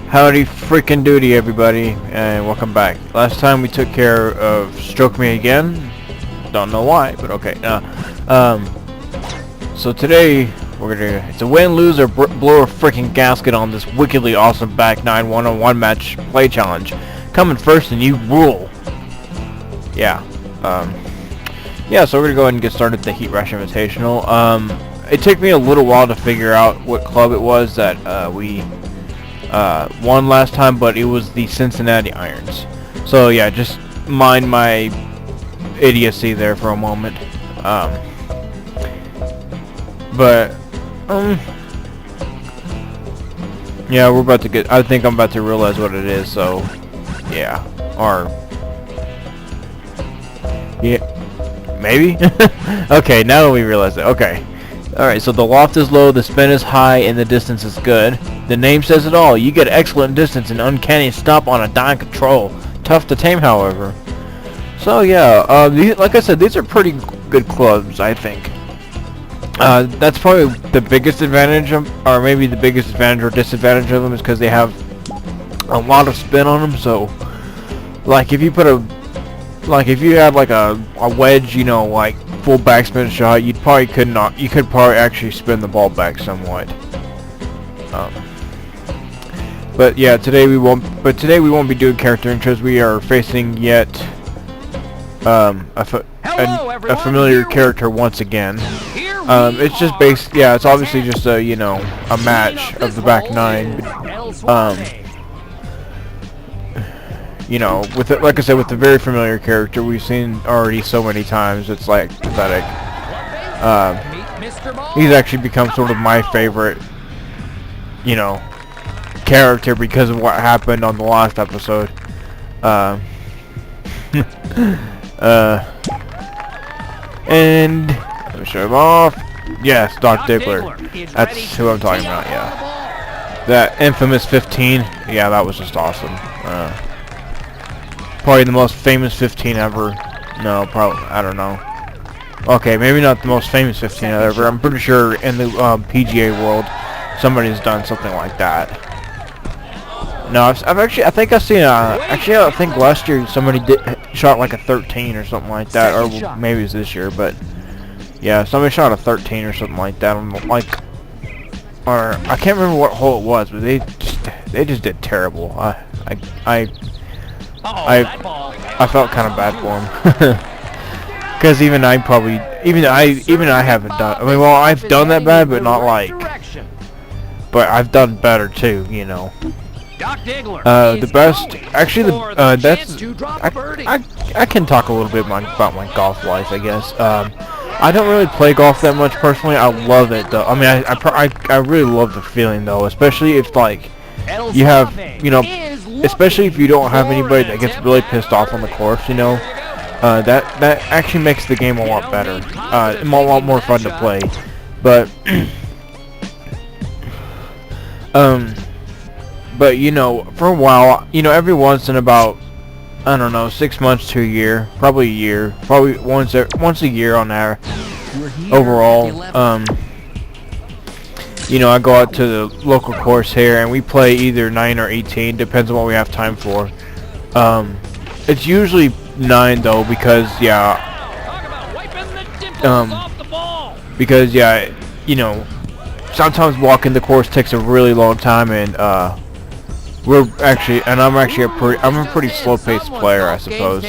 Howdy freaking doody everybody, and welcome back. Last time we took care of Stroke Me Again. Don't know why, but okay. So today we're gonna, it's a win, lose, or blow a freaking gasket on this wickedly awesome back 9 one-on-one match play challenge. Coming first and you rule. Yeah. So we're gonna go ahead and get started with the Heat Rash Invitational. It took me a little while to figure out what club it was that we won last time, but it was the Cincinnati Irons. So yeah, just mind my idiocy there for a moment. Yeah, we're about to get, I think I'm about to realize what it is, so yeah, maybe? Okay, now that we realize it, okay. Alright, so the loft is low, the spin is high, and the distance is good. The name says it all. You get excellent distance and uncanny stop on a dime control. Tough to tame, however. So yeah, like I said, these are pretty good clubs, I think. That's probably the biggest advantage, or maybe the biggest advantage or disadvantage of them is because they have a lot of spin on them. So, like if you put if you had like a wedge, you know, like full backspin shot, you could probably actually spin the ball back somewhat. But yeah, today we won't be doing character intros. We are facing yet a familiar character once again. It's just based, yeah, it's obviously just a, you know, a match of the back 9. You know, with it, like I said, with the very familiar character we've seen already so many times, it's like pathetic. He's actually become sort of my favorite, you know, character because of what happened on the last episode. And let me show him off. Yes, Doc Diggler. That's who I'm talking about. Yeah, that infamous 15. Yeah, that was just awesome. Probably the most famous 15 ever. No, probably, I don't know. Okay, maybe not the most famous 15 ever. I'm pretty sure in the PGA world, somebody's done something like that. No, I think I've seen actually I think last year somebody shot like a 13 or something like that, or maybe it was this year, but yeah, somebody shot a 13 or something like that on or I can't remember what hole it was, but they just did terrible. I felt kind of bad for him. Because even I haven't done, I mean, well, I've done that bad, but not like, but I've done better too, you know. The best, actually, I can talk a little bit about my golf life, I guess. I don't really play golf that much personally. I love it though. I mean, I really love the feeling though, especially if like you have, you know, especially if you don't have anybody that gets really pissed off on the course, you know. That actually makes the game a lot better, a lot more fun to play. But but you know, for a while, you know, every once in about, I don't know, 6 months to a year, probably a year, probably once a year on air overall. You know, I go out to the local course here and we play either 9 or 18, depends on what we have time for. It's usually 9 though, because yeah, you know, sometimes walking the course takes a really long time, and I'm a pretty slow-paced player, I suppose.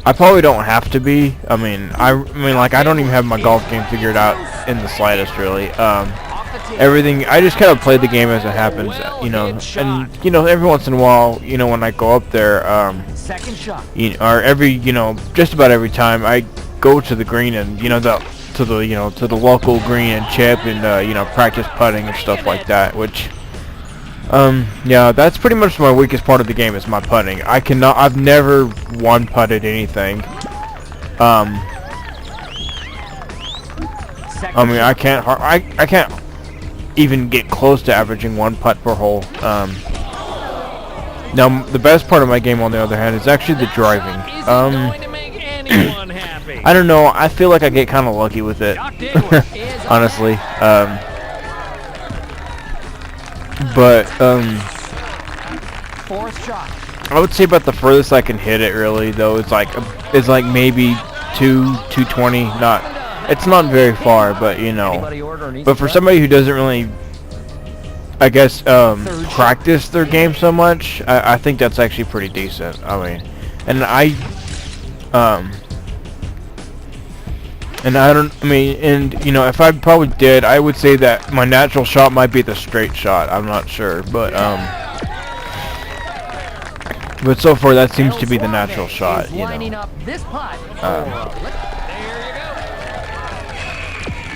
I probably don't have to be. I mean, like, I don't even have my golf game figured out in the slightest, really. Everything, I just kind of play the game as it happens, you know. And you know, every once in a while, you know, when I go up there, you know, or just about every time I go to the green and, you know, to the local green and chip and you know, practice putting and stuff like that, which yeah, that's pretty much my weakest part of the game is my putting. I've never one putted anything. I mean, I can't even get close to averaging 1 putt per hole. Now the best part of my game, on the other hand, is actually the driving. I don't know, I feel like I get kind of lucky with it. Honestly. But Fourth shot. I would say about the furthest I can hit it really though is like maybe 220. It's not very far, but you know. But for somebody who doesn't really, I guess, practice their game so much, I think that's actually pretty decent. I mean, and I mean, and you know, if I probably did, I would say that my natural shot might be the straight shot. I'm not sure, but so far that seems to be the natural shot, you know.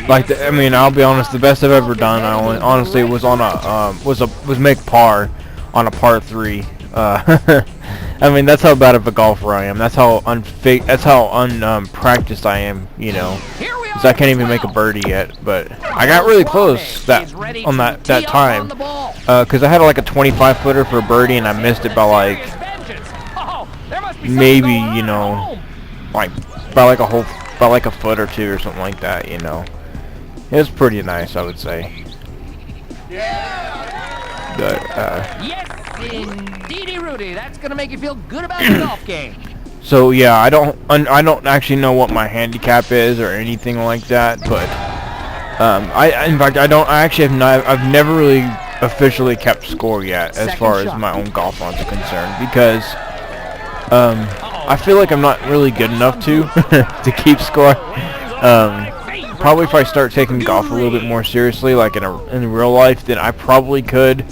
Like I mean, I'll be honest, the best I've ever done, honestly was on a was make par on a par 3. I mean, that's how bad of a golfer I am. That's how unpracticed I am, you know. Because I can't even make a birdie yet, but I got really close that time. Because I had like a 25 footer for a birdie and I missed it by like maybe, you know, like by like a foot or two or something like that, you know. It was pretty nice, I would say. But yes, indeedy, Rudy. That's gonna make you feel good about your golf game. So yeah, I don't actually know what my handicap is or anything like that, but in fact I've never really officially kept score yet as far as my own golf runs are concerned, because I feel like I'm not really good enough to keep score. Probably if I start taking golf a little bit more seriously, like in real life, then I probably could,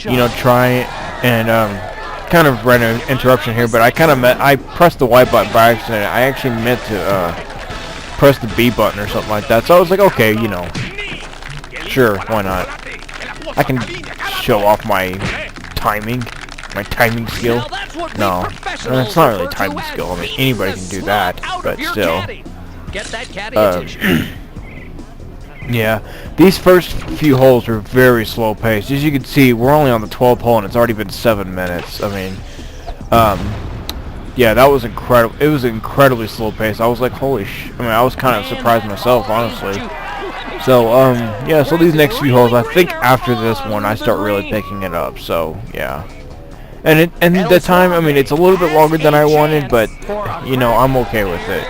you know, try and kind of ran an interruption here, but I pressed the Y button by accident. I actually meant to press the B button or something like that. So I was like, okay, you know, sure, why not? I can show off my timing skill. No, it's not really timing skill. I mean, anybody can do that, but still. Yeah, these first few holes were very slow paced. As you can see, we're only on the 12th hole and it's already been 7 minutes. I mean, yeah, that was incredible. It was incredibly slow paced. I was like, holy I mean, I was kind of surprised myself, honestly. So, yeah, so these next few holes, I think after this one, I start really picking it up. So, yeah. And the time, I mean, it's a little bit longer than I wanted, but, you know, I'm okay with it.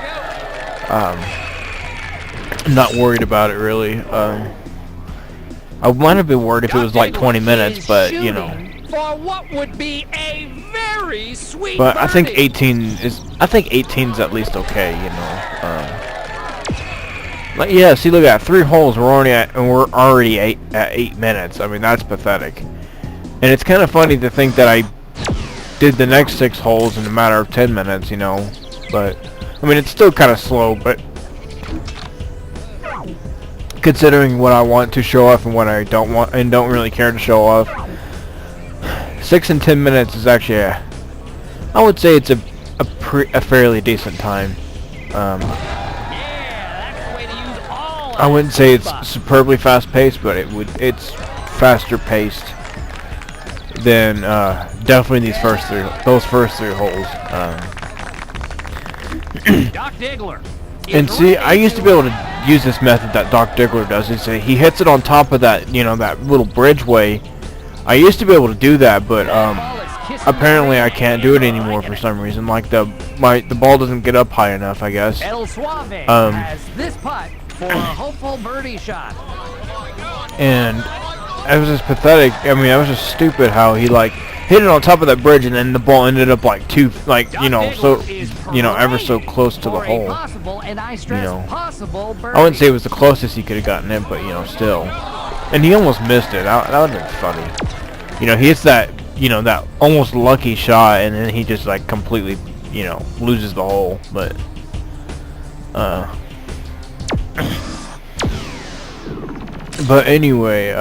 I'm not worried about it, really. I might have been worried if it was like 20 minutes, but, you know. For what would be a very sweet but I think 18 is at least okay, you know. Like, yeah, see, look at that, 3 holes, we're already at 8 minutes. I mean, that's pathetic. And it's kind of funny to think that I did the next 6 holes in a matter of 10 minutes, you know. But I mean, it's still kind of slow, but considering what I want to show off and what I don't want and don't really care to show off, 6 and 10 minutes is actually I would say it's a fairly decent time. I wouldn't say it's superbly fast-paced, but it's faster paced than definitely those first three holes. Doc Diggler. And see, I used to be able to use this method that Doc Diggler does. He hits it on top of that, you know, that little bridgeway. I used to be able to do that, but apparently I can't do it anymore for some reason. Like the ball doesn't get up high enough, I guess. Has this putt for a hopeful birdie shot. And it was just pathetic. I mean, it was just stupid how he like hit it on top of that bridge, and then the ball ended up like ever so close to the hole. You know, I wouldn't say it was the closest he could have gotten it, but you know, still. And he almost missed it. That would have been funny. You know, he hits that, you know, that almost lucky shot, and then he just like completely, you know, loses the hole. But but anyway,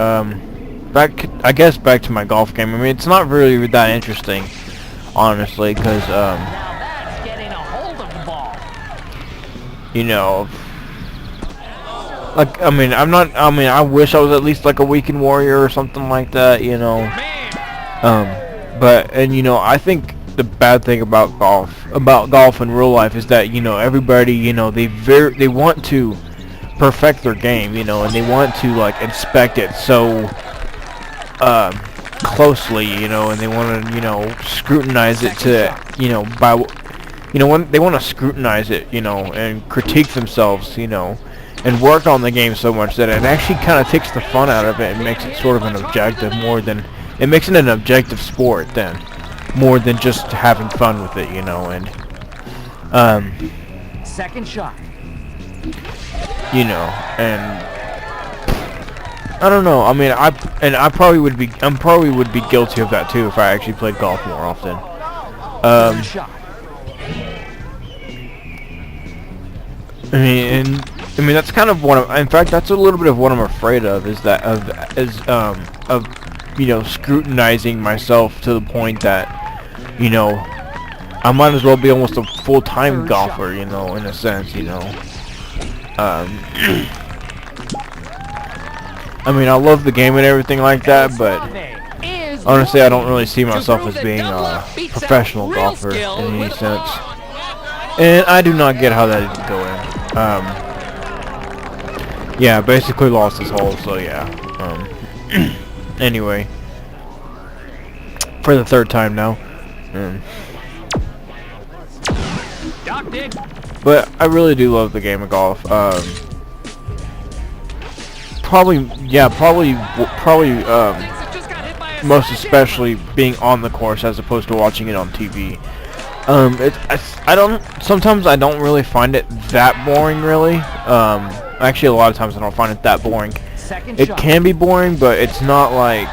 I guess back to my golf game. I mean, it's not really that interesting, honestly, because Now that's getting a hold of the ball. you know, like, I mean, I wish I was at least like a weekend warrior or something like that, you know. But you know, I think the bad thing about golf in real life is that, you know, everybody, you know, they want to perfect their game, you know, and they want to like inspect it so closely, you know, and they want to, you know, scrutinize it to, you know, when they want to scrutinize it, you know, and critique themselves, you know, and work on the game so much that it actually kind of takes the fun out of it and makes it sort of an objective more than, it makes it an objective sport then, more than just having fun with it, you know, and, Second shot. you know, and I don't know. I mean, I probably would be guilty of that too if I actually played golf more often. Third shot. I mean that's kind of in fact that's a little bit of what I'm afraid of, is that of you know, scrutinizing myself to the point that, you know, I might as well be almost a full-time golfer, you know, in a sense, you know. I mean, I love the game and everything like that, but honestly, I don't really see myself as being a professional golfer in any sense. And I do not get how that is going. Yeah, basically lost this hole, so yeah. Anyway, for the third time now. But I really do love the game of golf. Probably most especially being on the course as opposed to watching it on TV. Sometimes I don't really find it that boring, really. Actually, a lot of times I don't find it that boring. It can be boring, but it's not like,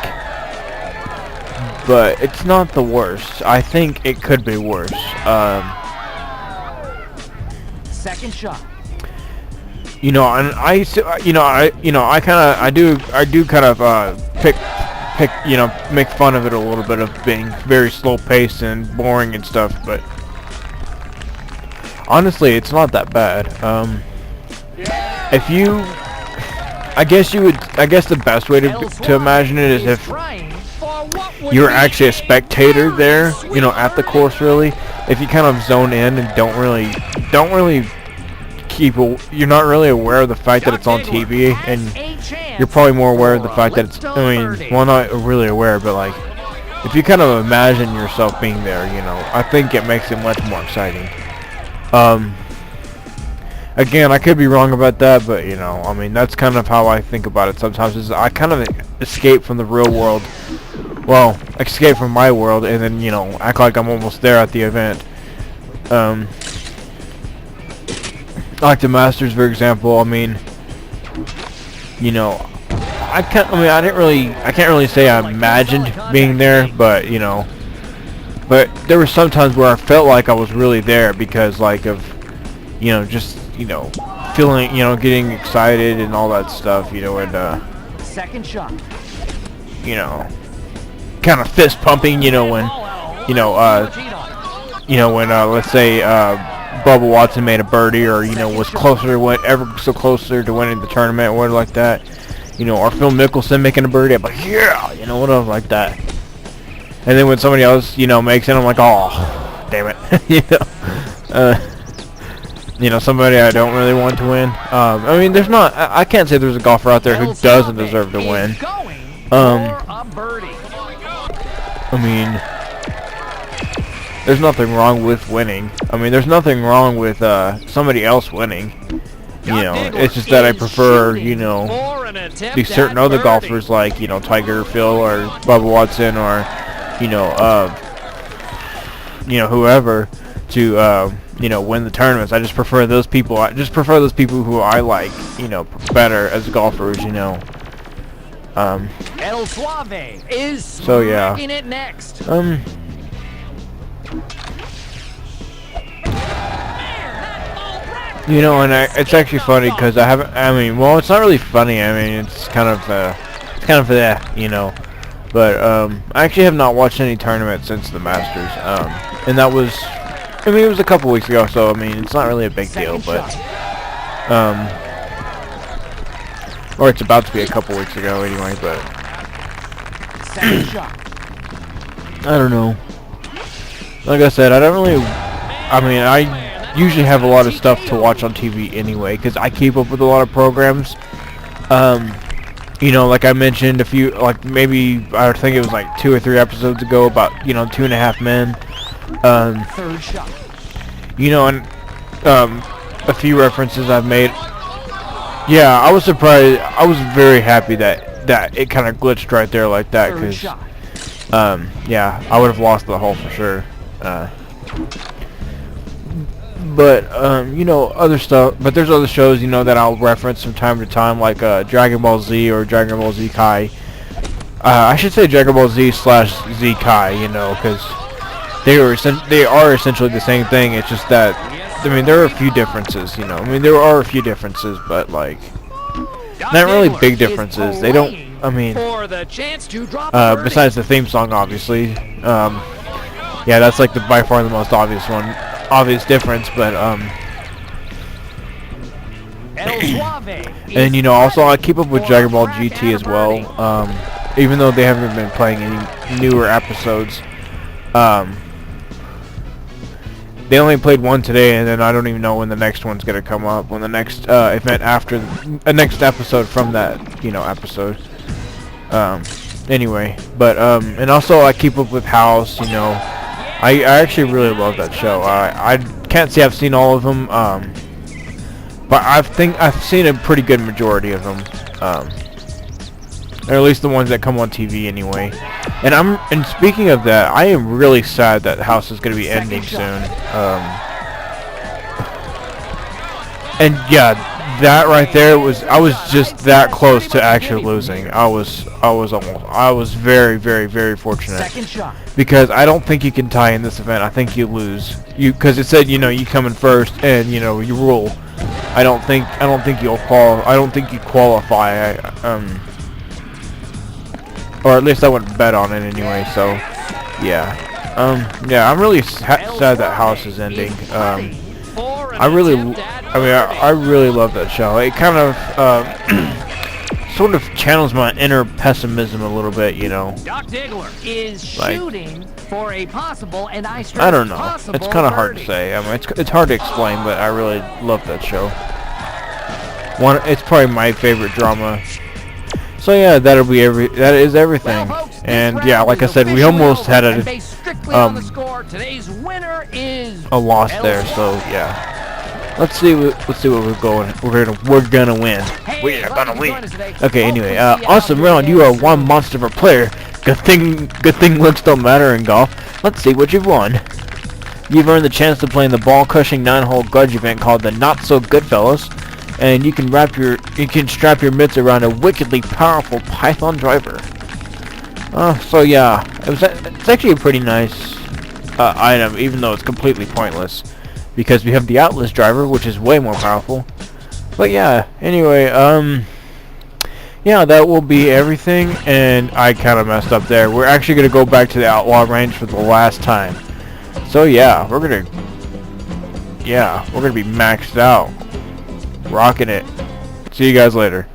it's not the worst. I think it could be worse. Second shot. You know, and I do kind of you know, make fun of it a little bit of being very slow paced and boring and stuff, but honestly, it's not that bad. If you, I guess the best way to imagine it is if you're actually a spectator there, you know, at the course, really. If you kind of zone in and don't really you're not really aware of the fact that it's on TV, and you're probably more aware of the fact that it's, I mean, well, not really aware, but like, if you kind of imagine yourself being there, you know, I think it makes it much more exciting. Again, I could be wrong about that, but, you know, I mean, that's kind of how I think about it sometimes, is I kind of escape from the real world, well, escape from my world, and then, you know, act like I'm almost there at the event. Like the Masters, for example. I mean, you know, I can't really say I imagined being there, but, you know, but there were some times where I felt like I was really there because, like, of, you know, just, you know, feeling, you know, getting excited and all that stuff, you know, and second shot. You know, kind of fist pumping, you know, when, when let's say Bubba Watson made a birdie, or, you know, was ever so closer to winning the tournament, or whatever like that. You know, or Phil Mickelson making a birdie, I'm like, yeah, you know, whatever like that. And then when somebody else, you know, makes it, I'm like, oh, damn it, you know, somebody I don't really want to win. I mean, I can't say there's a golfer out there who doesn't deserve to win. I mean, there's nothing wrong with winning. I mean, there's nothing wrong with somebody else winning. You know, it's just that I prefer, you know, these certain other golfers like, you know, Tiger, Phil, or Bubba Watson, or, you know, whoever to, you know, win the tournaments. I just prefer those people. I just prefer those people who I like, you know, better as golfers, you know. El Suave is so yeah. It next. You know, and it's actually funny because I haven't. I mean, well, it's not really funny. I mean, it's kind of that, you know. But I actually have not watched any tournament since the Masters. And that was, I mean, it was a couple weeks ago, so I mean, it's not really a big deal. But or it's about to be a couple weeks ago anyway. But I don't know. Like I said, I don't really. I mean, I usually have a lot of stuff to watch on TV anyway, because I keep up with a lot of programs. You know, like I mentioned a few, like maybe I think it was like 2 or 3 episodes ago about, you know, 2.5 Men. Third shot. You know, and a few references I've made. Yeah, I was surprised. I was very happy that it kind of glitched right there like that, Third because shot. yeah, I would have lost the hole for sure. But you know, other stuff. But there's other shows, you know, that I'll reference from time to time, like Dragon Ball Z or Dragon Ball Z Kai. I should say Dragon Ball Z / Z Kai, you know, because they are essentially the same thing. It's just that, I mean, there are a few differences, you know. I mean, there are a few differences, but like not really big differences. They don't. I mean, besides the theme song, obviously. Yeah, that's like by far the most obvious difference, but and you know, also I keep up with Dragon Ball GT as well, even though they haven't been playing any newer episodes. They only played one today, and then I don't even know when the next one's gonna come up, when the next event after the next episode from that, you know, episode. Anyway, but and also I keep up with House, you know. I actually really love that show. I can't say I've seen all of them, but I've seen a pretty good majority of them, or at least the ones that come on TV anyway. And speaking of that, I am really sad that House is going to be ending soon. And yeah, that right there I was just that close to actually losing. I was very, very, very fortunate, because I don't think you can tie in this event. I think you lose. Because it said, you know, you come in first and, you know, you rule. I don't think you qualify. Or at least I wouldn't bet on it anyway. So yeah, yeah, I'm really sad that House is ending. I really love that show. It kind of sort of channels my inner pessimism a little bit, you know. Doc Diggler is shooting for a possible, and I don't know. It's kind of hard to say. I mean, it's hard to explain, but I really love that show. It's probably my favorite drama. So yeah, that is everything. Well, folks, and yeah, like I said, we almost had a loss there. So yeah. Let's see what we're gonna win. We are gonna win. Okay, anyway, awesome round. You are one monster of a player. Good thing looks don't matter in golf. Let's see what you've won. You've earned the chance to play in the ball-crushing 9-hole grudge event called the Not So Good Fellas, and you can strap your mitts around a wickedly powerful Python driver. So yeah, it's actually a pretty nice item, even though it's completely pointless, because we have the Outlaw driver, which is way more powerful. But yeah, anyway, yeah, that will be everything, and I kind of messed up there. We're actually going to go back to the Outlaw range for the last time. So yeah, we're going to be maxed out. Rocking it. See you guys later.